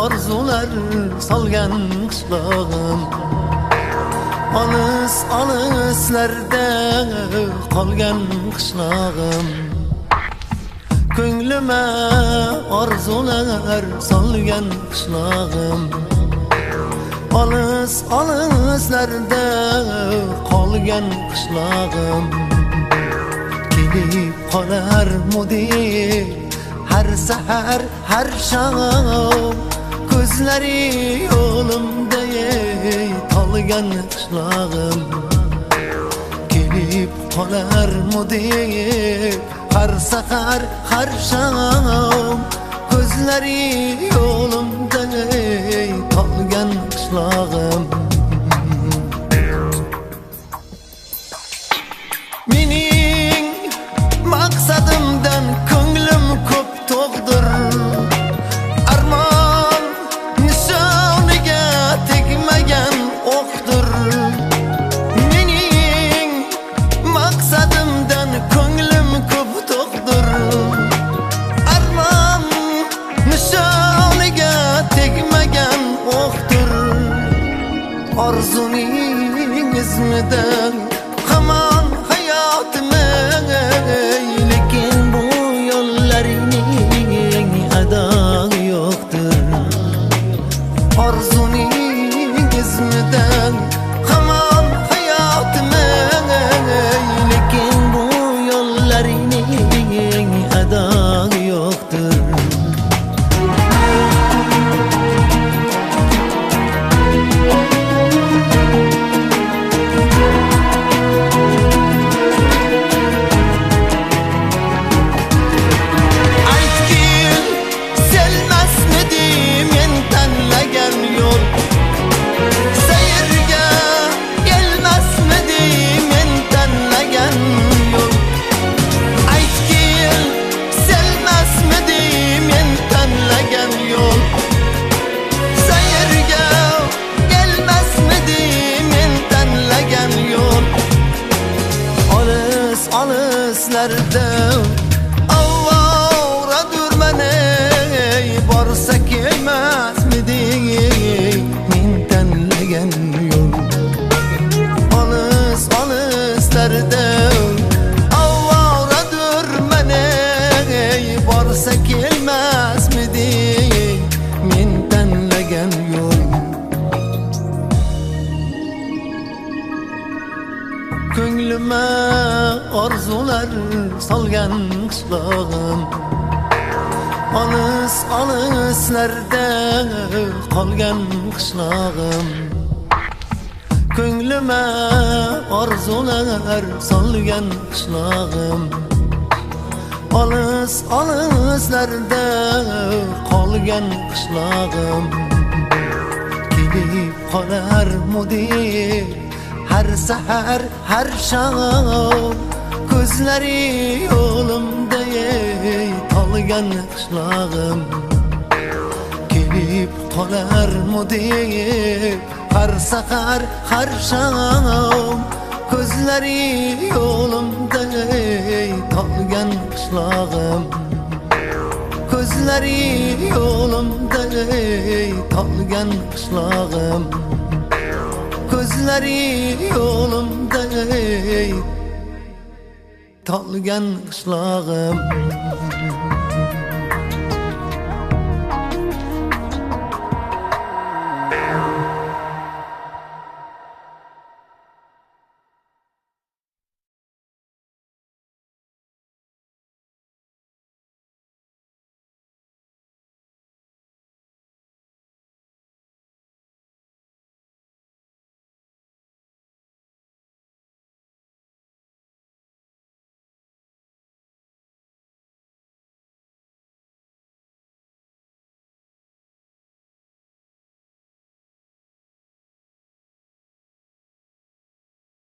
orzular solgan qishlog'im, olis olislarda qolgan qishlog'im. Ko'nglime orzular solgan qishlog'im, olis olislarda qolgan qishlog'im. Kelib qolarmidi har sahar har shom, ko'zlari yo'limda tolgan qishlog'im. Kelib qolarmidi har sahar har shom, ko'zlari yo'limda tolgan qishlog'im. Mening maqsadimdan ko'nglim ko'p to'g'dir, armon nishoniga tegmagan o'qdir. Mening maqsadimdan ko'nglim ko'p to'g'dir, armon nishoniga tegmagan o'qdir. Orzuning izmidan hamon hayotimi, lekin bu yo'llarining adog'i yo'qdir. Orzuning izmidan hamon hayotimi, lekin bu yo'llarining adog'i yo'qdir. Olislarda avvora durmane, borsa kelmasmidi men tanlagan yo'l. Olis olislarda avvora durmane, borsa kelmasmidi men tanlagan yo'l. Ko'nglime orzular solgan qishlog'im, olis olislarda qolgan qishlog'im. Ko'nglime orzular solgan qishlog'im, olis olislarda qolgan qishlog'im. Kelib qolarmidi har sahar har shom, ko'zlari yo'limda tolgan qishlog'im. Kelib qolarmidi har sahar har shom, ko'zlari yo'limda tolgan qishlog'im. Ko'zlari yo'limda tolgan qishlog'im. Ko'zlari yo'limda tolgan qishlog'im.